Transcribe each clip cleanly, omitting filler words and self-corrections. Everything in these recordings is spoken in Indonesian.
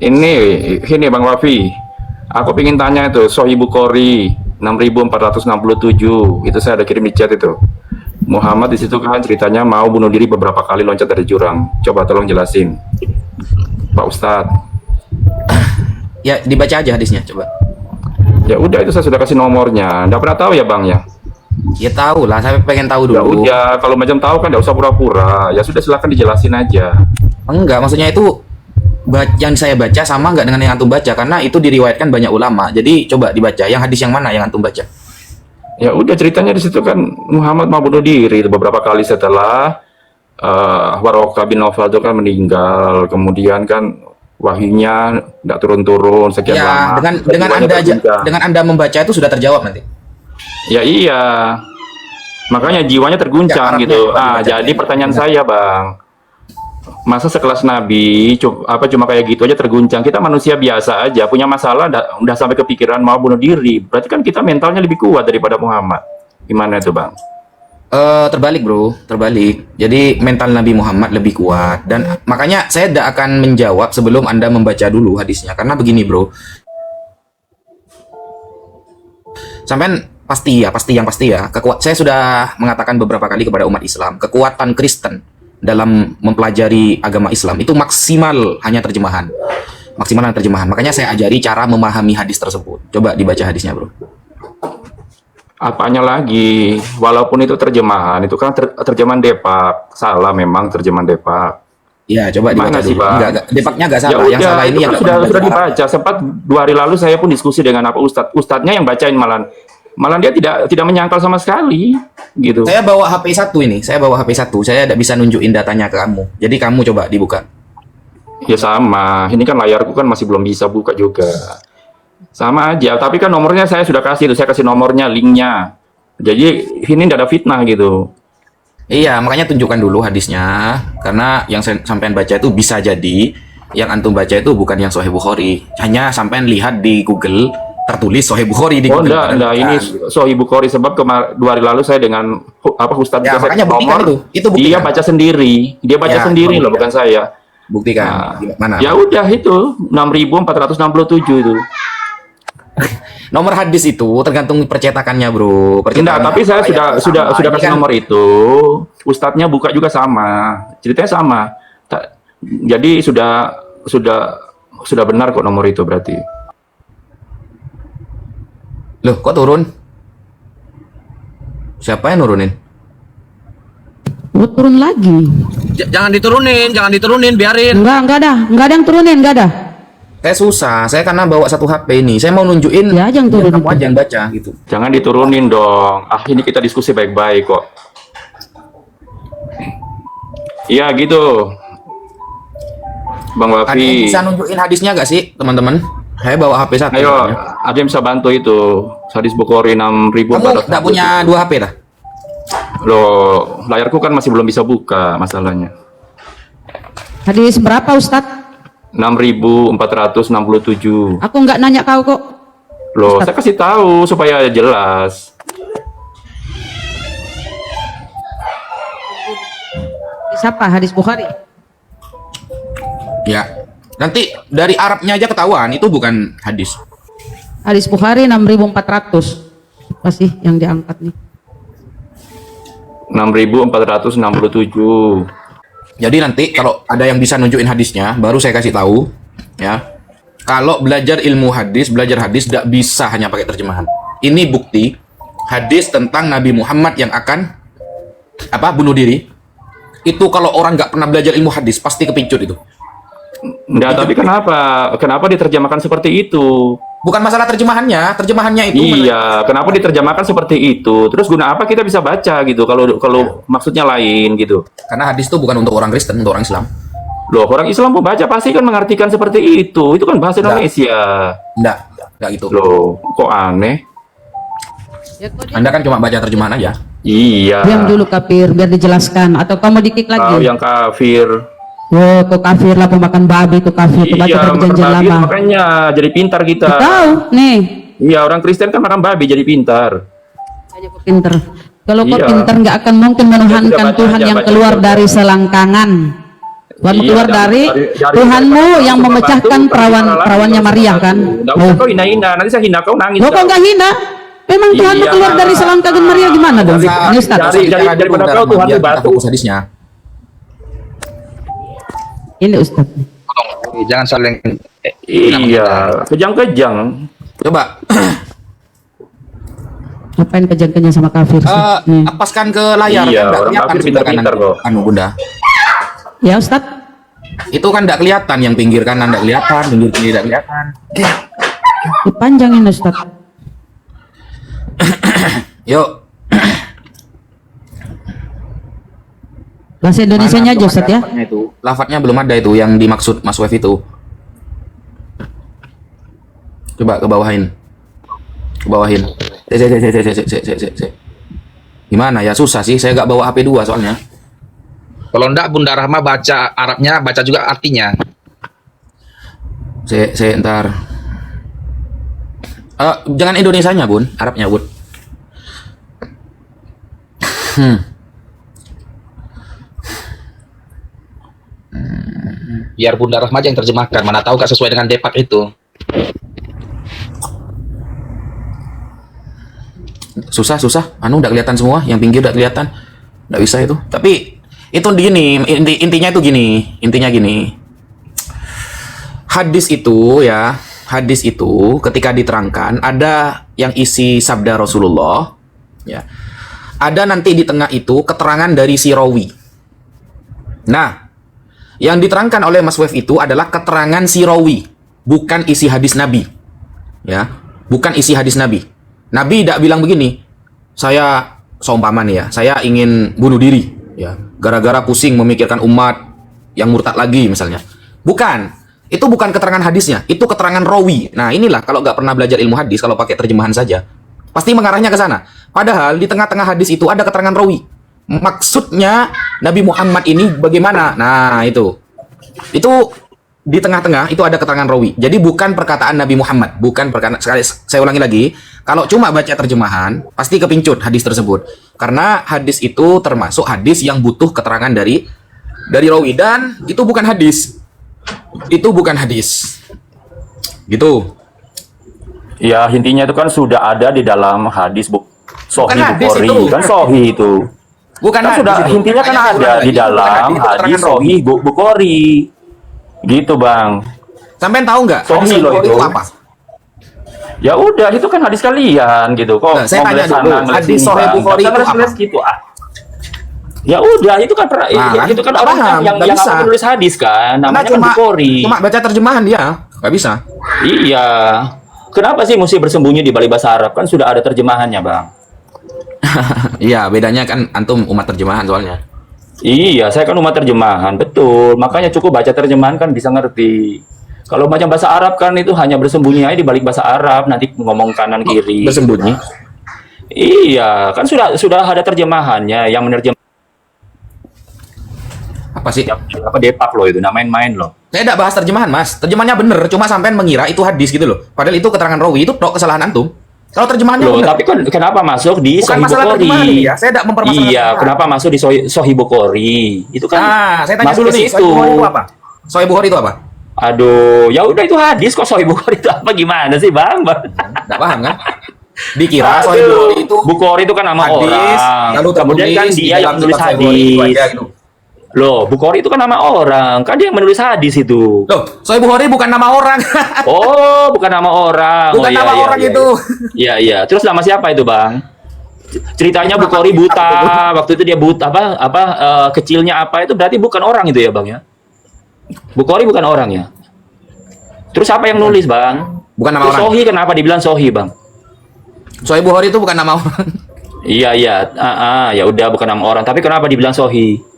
Ini Bang Wafi. Aku pengen tanya itu Sahih Bukhari 6467. Itu saya ada kirim di chat itu. Muhammad di situ kan ceritanya mau bunuh diri beberapa kali loncat dari jurang. Coba tolong jelasin, Pak Ustadz. Ya, dibaca aja hadisnya coba. Ya udah itu saya sudah kasih nomornya. Nggak pernah tahu ya Bang ya? Ya tahu lah, saya pengen tahu Ya dulu. udah, kalau macam tahu kan nggak usah pura-pura. Ya sudah silakan dijelasin aja. Enggak, maksudnya itu yang saya baca sama nggak dengan yang antum baca, karena itu diriwayatkan banyak ulama. Jadi coba dibaca yang hadis yang mana yang antum baca. Ya udah ceritanya di situ kan Muhammad mau bunuh diri beberapa kali setelah Waraqah bin Nawfal itu kan meninggal. Kemudian kan wahyunya nggak turun-turun sekian Ya, lama. dengan anda membaca itu sudah terjawab nanti. Ya iya. Makanya jiwanya terguncang Ya, gitu. Arabnya Jadi pertanyaan saya, Bang. Masa sekelas Nabi cuma kayak gitu aja terguncang? Kita manusia biasa aja, punya masalah udah sampai kepikiran mau bunuh diri. Berarti kan kita mentalnya lebih kuat daripada Muhammad. Gimana itu, Bang? Terbalik bro, terbalik. Jadi mental Nabi Muhammad lebih kuat, dan makanya saya tidak akan menjawab sebelum anda membaca dulu hadisnya. Karena begini bro, sampai pasti ya, saya sudah mengatakan beberapa kali kepada umat Islam, kekuatan Kristen dalam mempelajari agama Islam itu maksimal hanya terjemahan. Makanya saya ajari cara memahami hadis tersebut. Coba dibaca hadisnya bro. Apanya lagi? Walaupun itu terjemahan, itu kan terjemahan Depak. Salah memang terjemahan Depak. Ya, coba dibaca Mana sih, dulu. Bang? Enggak, Depaknya nggak Ya salah. Yang udah, salah ini itu yang kan nggak sudah pernah belajar Arab. dibaca. Sempat 2 hari lalu saya pun diskusi dengan apa Ustadznya yang bacain malah dia tidak menyangkal sama sekali gitu. Saya bawa HP 1 ini. Saya tidak bisa nunjukin datanya ke kamu. Jadi kamu coba dibuka. Ya sama, ini kan layarku kan masih belum bisa buka juga. Sama aja, tapi kan nomornya saya sudah kasih itu, saya kasih nomornya, linknya. Jadi ini tidak ada fitnah gitu. Iya, makanya tunjukkan dulu hadisnya. Karena yang sampean baca itu bisa jadi yang antum baca itu bukan yang Sahih Bukhari. Hanya sampean lihat di Google tertulis Sahih Bukhari di Oh Google. enggak, ini Sahih Bukhari sebab 2 hari lalu saya dengan Ustadz Ya, juga makanya saya buktikan nomor, itu buktikan. dia baca sendiri, Ya, loh, buktikan. bukan saya. Buktikan. Mana? Ya udah itu 6467 itu. Nomor hadis itu tergantung percetakannya, bro. Enggak, tapi saya sudah Ini kasih kan nomor itu. Ustadznya buka juga sama. Ceritanya sama. Jadi sudah benar kok nomor itu berarti. Loh, kok turun? Siapa yang nurunin? Oh, turun lagi. Jangan diturunin, biarin. Enggak ada yang turunin, enggak ada. Saya susah, saya karena bawa satu HP ini. Saya mau nunjukin, Ya, jangan turunin. kamu aja yang baca gitu. Jangan diturunin dong. Ini kita diskusi baik-baik kok. Iya gitu. Bang Ada yang Wafi. bisa nunjukin hadisnya gak sih, teman-teman? Saya bawa HP satu. Ayo, sebenarnya. ada yang bisa bantu itu. Hadis Bukhari Kamu 6400. nggak punya 2 HP dah? Loh, layarku kan masih belum bisa buka masalahnya. Hadis berapa, Ustadz? 6467. Aku nggak nanya kau kok. Loh, saya kasih tahu supaya jelas. Siapa? Hadis Bukhari. Ya. Nanti dari Arabnya aja ketahuan, itu bukan hadis. Hadis Bukhari 6400. Apa sih yang diangkat nih? 6467. Jadi nanti kalau ada yang bisa nunjukin hadisnya, baru saya kasih tahu, ya. Kalau belajar ilmu hadis, belajar hadis tidak bisa hanya pakai terjemahan. Ini bukti hadis tentang Nabi Muhammad yang akan bunuh diri. Itu kalau orang nggak pernah belajar ilmu hadis pasti kepincut itu. Enggak, tapi kenapa diterjemahkan seperti itu? Bukan masalah terjemahannya itu. Iya, kenapa diterjemahkan seperti itu? Terus guna apa kita bisa baca gitu kalau maksudnya lain gitu? Karena hadis itu bukan untuk orang Kristen, untuk orang Islam. Loh, orang Islam mau baca pasti kan mengartikan seperti itu. Itu kan bahasa Indonesia. Enggak gitu. Loh, kok aneh? Anda kan cuma baca terjemahan aja. Iya. Diam dulu kafir, biar dijelaskan. Atau kamu dikik Tahu lagi? yang kafir. Oh, kok kafir lah, pemakan babi itu kafir. Itu baca Iya, perjanjian makan babi, lama. makanya jadi pintar kita. Tahu nih, Iya, orang Kristen kan makan babi jadi pintar. aja kok pinter. Kalau kok Iya. pinter nggak akan mungkin menuhankan baca Tuhan aja, yang baca keluar aja. dari selangkangan. Tuhanmu Iya, keluar dari Tuhanmu yang memecahkan perawannya Maria kan. Enggak usah kau hina-hina, nanti saya hina kau nangis. Lo kok kau. nggak hina? Memang Tuhanmu Iya. keluar dari selangkangan Maria gimana dong? Ini Ustaz. daripada kau Tuhan biar kita batu. fokus hadisnya. Ini Ustaz. Jangan saling Iya, kejang-kejang. Coba Ngapain kejang-kejang sama kafir? Ustaz? lepaskan ke layar Iya, kan nggak orang kelihatan kafir sebelah kanan pintar-pintar kok. anu Bunda. Ya Ustaz. Itu kan nggak kelihatan, yang pinggir kanan nggak kelihatan, pinggir kiri nggak kelihatan. Dipanjangin Ustaz. Yuk. Bahasa Indonesianya aja Ustaz ya. Lafadznya itu. Lafadznya belum ada itu yang dimaksud Mas Wef itu. Coba ke bawahin. Ke bawahin. Gimana ya, susah sih, saya nggak bawa HP 2 soalnya. Kalau enggak Bunda Rahma baca Arabnya, baca juga artinya. Saya ntar. Jangan Indonesianya Bun, Arabnya Bun. Biar Bunda Rahma aja yang terjemahkan. Mana tahu nggak sesuai dengan Depak itu. Susah. Anu udah kelihatan semua, yang pinggir udah kelihatan. Nggak bisa itu. Tapi itu gini, intinya itu gini. Intinya gini. Hadis itu ketika diterangkan ada yang isi sabda Rasulullah, ya. Ada nanti di tengah itu keterangan dari si rawi. Nah, yang diterangkan oleh Mas Wef itu adalah keterangan si rawi, bukan isi hadis Nabi. Ya, bukan isi hadis Nabi. Nabi tidak bilang begini, saya seumpama nih ya, saya ingin bunuh diri, ya, gara-gara pusing memikirkan umat yang murtad lagi misalnya. Bukan, itu bukan keterangan hadisnya, itu keterangan rawi. Nah inilah kalau nggak pernah belajar ilmu hadis, kalau pakai terjemahan saja, pasti mengarahnya ke sana. Padahal di tengah-tengah hadis itu ada keterangan rawi. Maksudnya Nabi Muhammad ini bagaimana? Nah itu di tengah-tengah itu ada keterangan rawi. Jadi bukan perkataan Nabi Muhammad, bukan perkataan. Sekali saya ulangi lagi, kalau cuma baca terjemahan pasti kepincut hadis tersebut. Karena hadis itu termasuk hadis yang butuh keterangan dari rawi, dan itu bukan hadis. Itu bukan hadis. Gitu. Ya, intinya itu kan sudah ada di dalam hadis Sahih Bukan hadis Bukhari, itu. kan Sahih itu. Bukan Kan hadis sudah itu. intinya kan Makanya ada saya ulang di lagi, dalam bukan hadis, itu hadis keterangan rawi. Sahih Bukhari. Gitu, Bang. Sampai tahu nggak Sahih hadis loh Bukhari itu. itu apa? Ya udah, itu kan hadis kalian gitu. Kok Nah, saya mau tanya ngeles sana, dulu, ngeles hadis sini, Sahih Bang. Bukhari Nggak itu usah ngeles apa? gitu ah. Ya udah, itu kan Nah, itu kan nggak orang paham, yang nggak bisa. menulis hadis kan, Karena namanya kan Bukhari. cuma baca terjemahan dia, nggak bisa. Iya. Kenapa sih mesti bersembunyi di balik bahasa Arab? Kan sudah ada terjemahannya, Bang. Iya, bedanya kan antum umat terjemahan soalnya. Iya, saya kan umat terjemahan, betul. Makanya cukup baca terjemahan kan bisa ngerti. Kalau macam bahasa Arab kan itu hanya bersembunyi aja di balik bahasa Arab, nanti ngomong kanan kiri. Bersembunyi. Iya, kan sudah ada terjemahannya yang menerjemahkan Apa sih? apa Depak loh itu, nah main-main loh. Saya tidak bahas terjemahan, Mas. Terjemahannya bener, cuma sampean mengira itu hadis gitu loh. Padahal itu keterangan rawi, itu tok kesalahan antum. Kalau terjemahannya Loh, bener. tapi kan kenapa masuk di Bukan Sahih masalah terjemahan Bukhari? ini ya. Saya tidak mempermasalahkan. Iya, terjemahan. kenapa masuk di Sahih Bukhari? Itu kan Nah, saya tanya masuk dulu ke nih, situ. Sahih Bukhari itu apa? Sahih Bukhari itu apa? Aduh, ya udah itu hadis kok Sahih Bukhari itu apa gimana sih, Bang? Nggak paham kan? Dikira Sahih Bukhari itu Bukhari itu kan nama hadis, orang. lalu Kemudian kan tertulis di dia dalam yang menulis kitab Sahih Bukhari itu hadis. aja gitu. Loh, Bukhari itu kan nama orang. Kan dia yang menulis hadis itu. Loh, Sahih Bukhari bukan nama orang. Oh, bukan nama orang. Bukan Oh, iya, nama iya, orang iya, itu. Iya. Terus nama siapa itu, Bang? Ceritanya Nama Bukhari kitab buta. itu. Waktu itu dia buta kecilnya apa itu berarti bukan orang itu ya, Bang ya? Bukhari bukan orang ya? Terus siapa yang nulis, Bang? Bukan nama Terus orang. Sohi kenapa dibilang Sohi, Bang? Sahih Bukhari itu bukan nama orang. Iya. Ya udah bukan nama orang, tapi kenapa dibilang Sohi?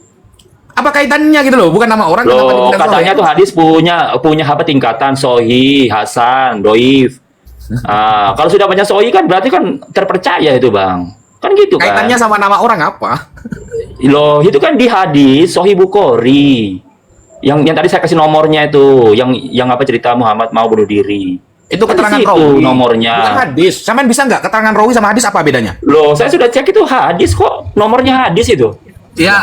Apa kaitannya gitu loh? Bukan nama orang, kenapa Loh, dibilang katanya Sahih? tuh hadis punya apa tingkatan Sohi, Hasan, Doif. Kalau sudah banyak Sohi kan berarti kan terpercaya itu, Bang. Kan gitu kan? Kaitannya sama nama orang apa? Loh, itu kan di hadis Sahih Bukhari. Yang tadi saya kasih nomornya itu, yang apa cerita Muhammad mau bunuh diri. Itu Kan di keterangan situ rawi. nomornya. Bukan hadis. Sampean bisa nggak keterangan rawi sama hadis apa bedanya? Loh, saya sudah cek itu hadis kok, nomornya hadis itu. Ya,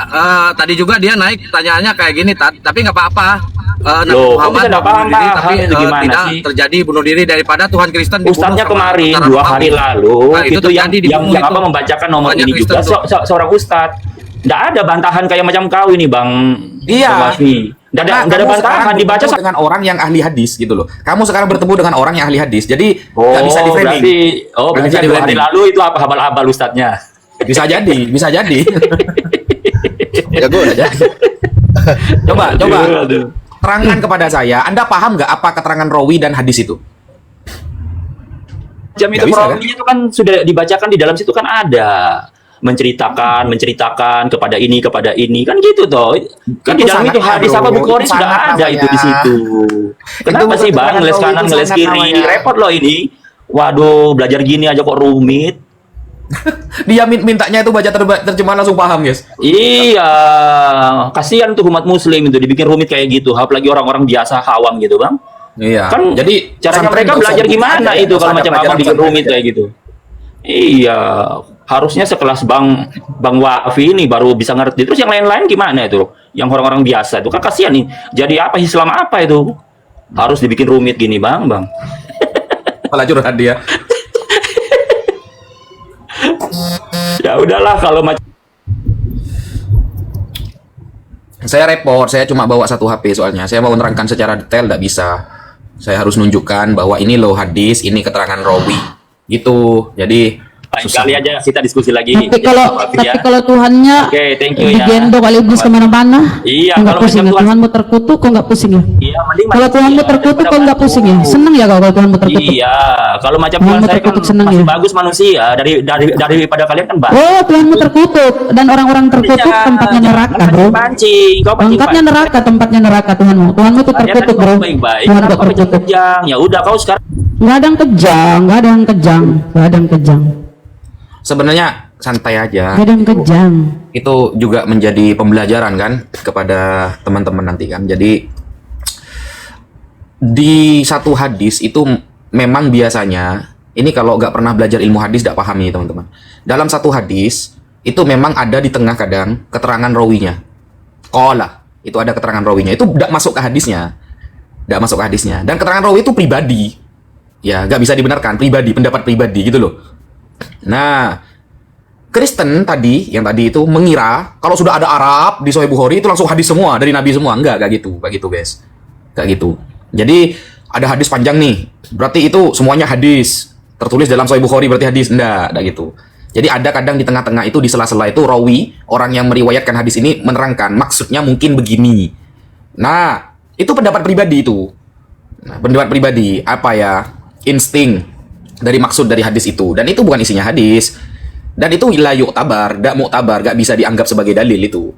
tadi juga dia naik pertanyaannya kayak gini, tapi nggak apa-apa. Nabi Loh, kok Muhammad bisa nggak bunuh paham, diri, Pak? tapi Itu gimana tidak sih? terjadi bunuh diri daripada Tuhan Kristen dibunuh Ustadznya sama kemarin tentara 2 hari Romawi. lalu Nah, itu itu yang terjadi dibunuh yang itu. apa membacakan nomor Banyak ini Kristen juga tuh. seorang ustadz. Nggak ada bantahan kayak macam kau ini, Bang. Iya. Bang Wasmi. Nggak ada Nah, kamu bantahan, sekarang dibaca bertemu dengan orang yang ahli hadis gitu loh. Kamu sekarang bertemu dengan orang yang ahli hadis, jadi nggak bisa di framing. berarti bisa 2 hari di-framing. lalu itu apa habal-habal ustadznya. Bisa jadi, bisa jadi. Ya gue udah jadi. Coba Aduh. terangkan kepada saya. Anda paham nggak apa keterangan rawi dan hadis itu? Jam itu Nggak bisa, perawinya itu kan sudah dibacakan di dalam situ kan ada menceritakan kepada ini kan gitu toh kan di Itu dalam itu sangat hadis apa bro. Bukhari Itu sudah sangat ada namanya. itu di situ. Kenapa bukan sih Bang keterangan ngeles rawi, kanan itu ngeles sangat kiri namanya. repot loh ini. Waduh belajar gini aja kok rumit. Dia mintanya itu baca terjemahan langsung paham, guys. Iya, kasihan tuh umat muslim itu dibikin rumit kayak gitu, apalagi orang-orang biasa awam gitu, Bang. Iya. Kan Jadi caranya pesantren mereka nggak usah belajar buka gimana aja ya, itu nggak kalau usah ada macam abang pelajaran bikin pesantren rumit aja. kayak gitu. Iya, harusnya sekelas Bang Wafi ini baru bisa ngerti. Terus yang lain-lain gimana itu? Yang orang-orang biasa itu kan kasihan nih. Jadi apa Islam apa itu? Harus dibikin rumit gini, Bang. Malah curhat dia. Ya udahlah kalau macam Saya repot, saya cuma bawa 1 HP soalnya. Saya mau menerangkan secara detail, tidak bisa. Saya harus nunjukkan bahwa ini loh hadis, ini keterangan rawi. Gitu. Jadi lain kali aja kita diskusi lagi. Tapi kalau Wafi ya. Tuhannya Oke, thank you ya. digendong oleh iblis kemana-mana, Iya, kok nggak kalau pusing ya? macam Tuhan- Tuhanmu terkutuk, kok nggak pusing ya? Iya, mending Kalau manusia Tuhanmu terkutuk, daripada kok nggak batu. pusing ya? Seneng ya kalau Tuhanmu terkutuk? Iya, kalau macam Tuhanmu Tuhan saya kan terkutuk senang masih ya? bagus manusia daripada kalian kan bagus. Oh, Tuhanmu terkutuk dan orang-orang terkutuk tempatnya neraka, bro. Pancing, kau Tempatnya neraka, tempatnya neraka Tuhanmu. Tuhanmu tuh terkutuk, bro. Baik-baik. Tuhan Kenapa kok kau terkutuk. kejang? Ya udah kau sekarang Nggak ada yang kejang, nggak ada yang kejang, nggak ada yang kejang, sebenarnya santai aja. nggak ada yang kejang. Itu juga menjadi pembelajaran kan kepada teman-teman nanti kan. Jadi di satu hadis itu memang biasanya ini kalau nggak pernah belajar ilmu hadis nggak paham nih teman-teman. Dalam satu hadis itu memang ada di tengah kadang keterangan rawinya. Qala, itu ada keterangan rawinya. Itu tidak masuk ke hadisnya. Tidak masuk ke hadisnya. Dan keterangan rawi itu pribadi. Ya, nggak bisa dibenarkan. Pribadi, pendapat pribadi gitu loh. Nah, Kristen tadi, yang tadi itu mengira kalau sudah ada Arab di Sahih Bukhari itu langsung hadis semua dari Nabi semua. Enggak gitu, guys. Enggak gitu. Jadi ada hadis panjang nih, berarti itu semuanya hadis tertulis dalam Sahih Bukhari berarti hadis. Enggak gitu. Jadi ada kadang di tengah-tengah itu di sela-sela itu rawi orang yang meriwayatkan hadis ini menerangkan maksudnya mungkin begini. Nah, itu pendapat pribadi itu. Nah, pendapat pribadi apa ya? Insting dari maksud dari hadis itu dan itu bukan isinya hadis. Dan itu la yu'tabar, dak mu'tabar, gak bisa dianggap sebagai dalil itu.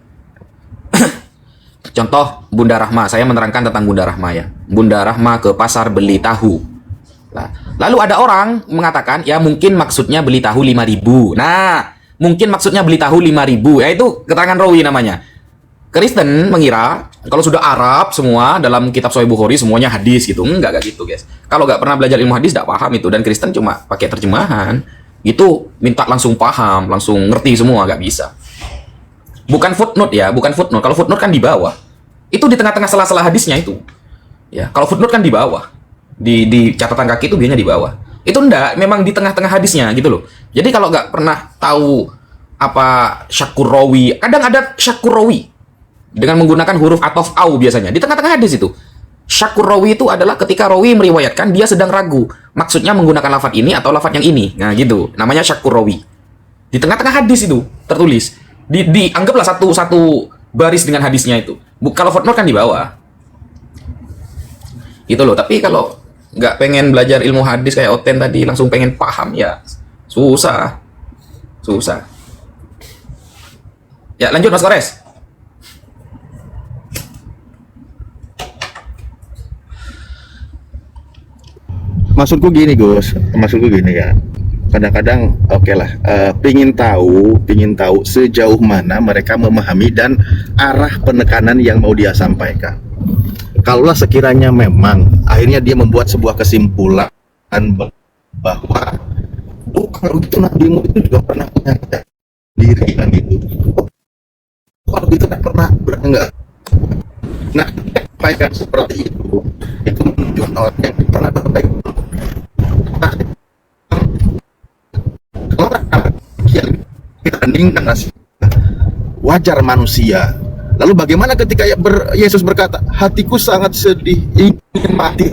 Contoh Bunda Rahma, saya menerangkan tentang Bunda Rahma ya. Bunda Rahma ke pasar beli tahu. Nah, lalu ada orang mengatakan, ya mungkin maksudnya beli tahu 5.000. Nah, mungkin maksudnya beli tahu 5.000. Ya itu keterangan rawi namanya. Kristen mengira kalau sudah Arab semua dalam kitab Sahih Bukhari semuanya hadis gitu. Enggak gitu guys. Kalau nggak pernah belajar ilmu hadis, nggak paham itu. Dan Kristen cuma pakai terjemahan. Itu minta langsung paham, langsung ngerti semua, nggak bisa. Bukan footnote ya, bukan footnote. Kalau footnote kan di bawah. Itu di tengah-tengah sela-sela hadisnya itu. Ya, kalau footnote kan di bawah. Di catatan kaki itu biasanya di bawah. Itu enggak, memang di tengah-tengah hadisnya gitu loh. Jadi kalau nggak pernah tahu apa syakur rawi, kadang ada syakur rawi dengan menggunakan huruf ataf au biasanya di tengah-tengah hadis itu. Syakur rawi itu adalah ketika rawi meriwayatkan dia sedang ragu maksudnya menggunakan lafadz ini atau lafadz yang ini. Nah gitu, namanya syakur rawi. Di tengah-tengah hadis itu tertulis. Dianggaplah satu baris dengan hadisnya itu. Kalau footnote kan di bawah. Gitu loh. Tapi kalau nggak pengen belajar ilmu hadis kayak Oten tadi langsung pengen paham ya susah. Ya lanjut Mas Kores. Maksudku gini Gus, maksudku gini ya. Kadang-kadang oke lah, pingin tahu sejauh mana mereka memahami dan arah penekanan yang mau dia sampaikan. Kalaulah sekiranya memang akhirnya dia membuat sebuah kesimpulan bahwa oh kalau itu nabimu itu juga pernah punya diri kan gitu. itu tidak pernah enggak. Nah, sampaikan seperti itu menunjukkan orang yang pernah berbaik. Nah, orang yang dibandingkan wajar manusia. Lalu bagaimana ketika Yesus berkata, hatiku sangat sedih, ingin mati.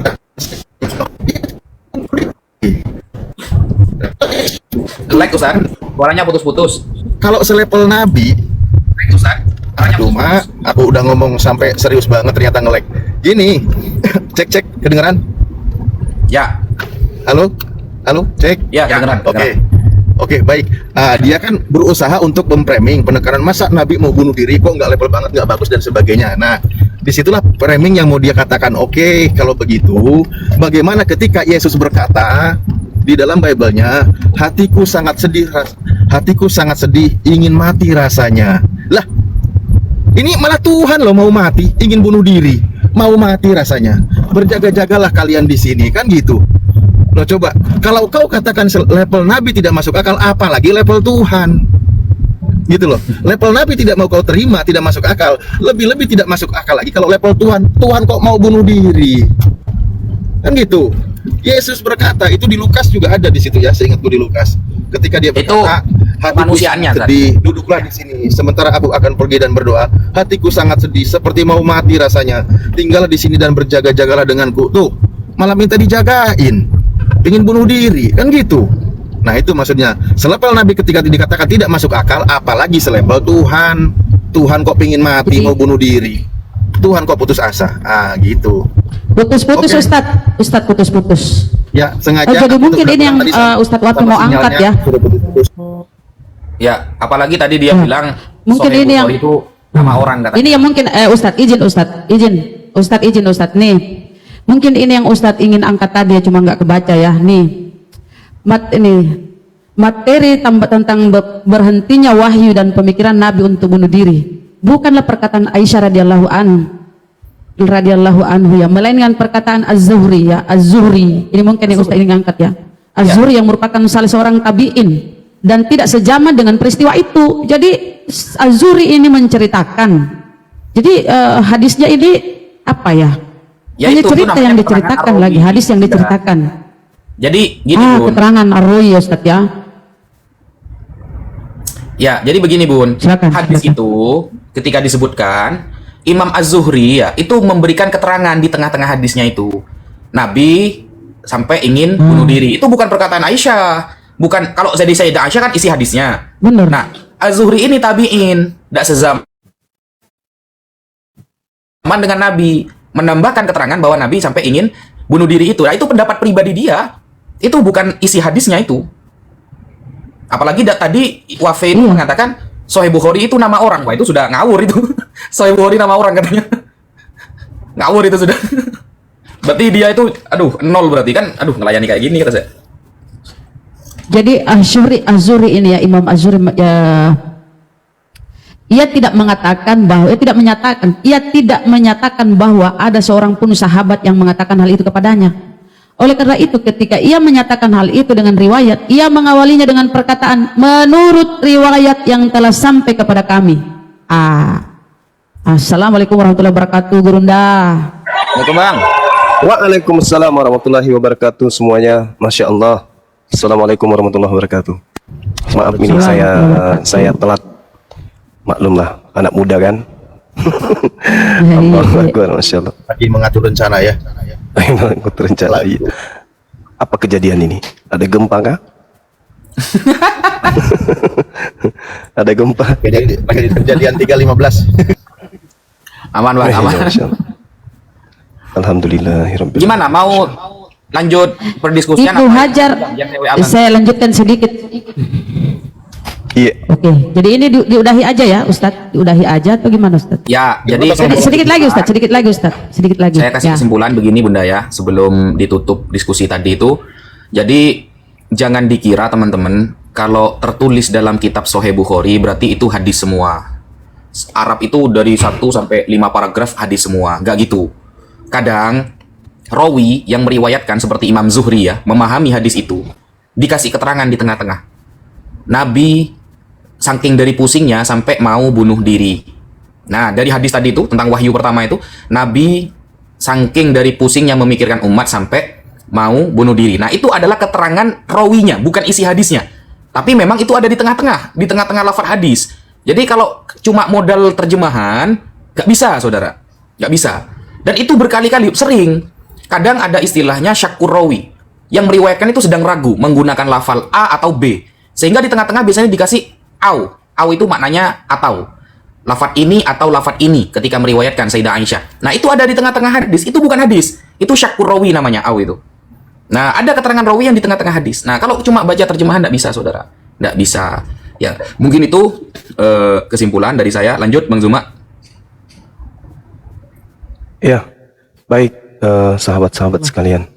Like Ustaz, suaranya putus-putus. Kalau selevel Nabi, Like Ustaz, suaranya cuma putus-putus. aku udah ngomong sampai serius banget ternyata nge-lag. Gini, cek kedengeran? Ya, Halo, cek. ya kedengeran. Oke, baik. Dia kan berusaha untuk memframing penekanan, masa Nabi mau bunuh diri kok nggak level banget, nggak bagus dan sebagainya. Nah, disitulah framing yang mau dia katakan. Oke, kalau begitu, bagaimana ketika Yesus berkata di dalam Bible-nya, hatiku sangat sedih, ingin mati rasanya. Lah, ini malah Tuhan loh mau mati, ingin bunuh diri, mau mati rasanya. Berjaga-jagalah kalian di sini, kan gitu. Loh coba, kalau kau katakan level Nabi tidak masuk akal, apalagi level Tuhan. Gitu loh. Level Nabi tidak mau kau terima, tidak masuk akal. Lebih-lebih tidak masuk akal lagi kalau level Tuhan. Tuhan kok mau bunuh diri? Kan gitu. Yesus berkata, itu di Lukas juga ada di situ ya, seingatku di Lukas. Ketika dia berkata, hatiku manusiaannya, sangat sedih, duduklah di sini, sementara aku akan pergi dan berdoa. Hatiku sangat sedih, seperti mau mati rasanya. Tinggallah di sini dan berjaga-jagalah denganku. Tuh, malah minta dijagain. Ingin bunuh diri, kan gitu. Nah itu maksudnya, selevel Nabi ketika dikatakan tidak masuk akal, apalagi selevel Tuhan. Tuhan kok pingin mati, mau bunuh diri. Tuhan kok putus asa. Gitu. Putus-putus Oke. Ustadz putus-putus. Ya, sengaja. Jadi aku mungkin tuh ini yang tadi sama- Ustadz Wati sama mau sinyalnya angkat ya. sudah putus-putus. Ya, apalagi tadi dia Ya. bilang Mungkin Sohib ini yang- Bukhari itu nama orang katanya. Ini yang mungkin Ustadz izin Ustadz nih. Mungkin ini yang Ustadz ingin angkat tadi ya, cuma nggak kebaca ya. Nih, materi tentang berhentinya wahyu dan pemikiran Nabi untuk bunuh diri bukanlah perkataan Aisyah radhiyallahu anhu ya, melainkan perkataan Az-Zuhri ya. Az-Zuhri ini mungkin yang Ustadz ingin angkat ya. Az-Zuhri yang merupakan salah seorang tabi'in dan tidak sejaman dengan peristiwa itu. Jadi Az-Zuhri ini menceritakan. Jadi hadisnya ini apa ya? Ya, Hanya itu cerita namanya yang keterangan diceritakan Ar-Rawi. lagi, hadis yang Ya. diceritakan. Jadi gini Bun. Keterangan Ar-Rawi ya Ustadz ya. Ya, jadi begini Bun. Silakan, Hadis silakan. itu ketika disebutkan Imam Az-Zuhri ya, itu memberikan keterangan di tengah-tengah hadisnya itu. Nabi sampai ingin bunuh diri. Itu bukan perkataan Aisyah. Bukan, kalau jadi Sayyidah Aisyah kan isi hadisnya. Benar. Nah, Az-Zuhri ini tabi'in, tidak sezaman dengan Nabi, menambahkan keterangan bahwa Nabi sampai ingin bunuh diri itu. Nah, itu pendapat pribadi dia. Itu bukan isi hadisnya itu. Apalagi tadi Wafe itu mengatakan Sohib Bukhari itu nama orang. Wah, itu sudah ngawur itu. Sohib Bukhari nama orang katanya. Ngawur itu sudah. Berarti dia itu nol berarti kan. Ngelayani kayak gini kata saya. Jadi Az-Zuhri ini ya, Imam Az-Zuhri ya, ia tidak menyatakan bahwa ada seorang pun sahabat yang mengatakan hal itu kepadanya. Oleh karena itu ketika ia menyatakan hal itu dengan riwayat, ia mengawalinya dengan perkataan menurut riwayat yang telah sampai kepada kami. Assalamualaikum warahmatullahi wabarakatuh, Gurunda. Assalamualaikum Bang. Waalaikumsalam warahmatullahi wabarakatuh semuanya. Masya Allah. Assalamualaikum warahmatullahi wabarakatuh. Maaf ini saya telat. Maklumlah, anak muda kan. Allahu Akbar, Masya Allah. Lagi mengatur rencana ya. Aku terencana. Iya. Apa kejadian ini? Ada gempa kah? Ada gempa. Kejadian 315. Aman Bang, aman. Masya Allah. Alhamdulillahirabbil. Gimana mau lanjut perdiskusian? Ibnu apa? Hajar, Yang Dewi Aman. saya lanjutkan sedikit. Iya. Oke, jadi ini diudahi aja ya Ustadz, diudahi aja atau gimana Ustadz? Ya, jadi Sedikit lagi Ustadz, sedikit lagi. saya kasih Ya. kesimpulan begini Bunda ya, sebelum ditutup diskusi tadi itu. Jadi jangan dikira teman-teman kalau tertulis dalam kitab Sahih Bukhari berarti itu hadis semua. Arab itu dari 1 sampai 5 paragraf hadis semua, nggak gitu. Kadang rawi yang meriwayatkan seperti Imam Zuhri ya, memahami hadis itu, dikasih keterangan di tengah-tengah. Nabi saking dari pusingnya sampai mau bunuh diri. Nah, dari hadis tadi itu tentang wahyu pertama itu, Nabi saking dari pusingnya memikirkan umat sampai mau bunuh diri. Nah, itu adalah keterangan rawinya, bukan isi hadisnya. Tapi memang itu ada di tengah-tengah lafaz hadis. Jadi kalau cuma modal terjemahan, nggak bisa, saudara. Nggak bisa. Dan itu berkali-kali, sering. Kadang ada istilahnya syakkur rawi. Yang meriwayatkan itu sedang ragu menggunakan lafal A atau B. Sehingga di tengah-tengah biasanya dikasih au. Au itu maknanya atau. Lafat ini atau lafat ini ketika meriwayatkan Sayyidah Aisyah. Nah, itu ada di tengah-tengah hadis. Itu bukan hadis. Itu syakkur rawi namanya, au itu. Nah, ada keterangan rawi yang di tengah-tengah hadis. Nah, kalau cuma baca terjemahan nggak bisa, saudara. Nggak bisa. Ya, mungkin itu kesimpulan dari saya. Lanjut, Bang Zuma. Ya, baik sahabat-sahabat sekalian.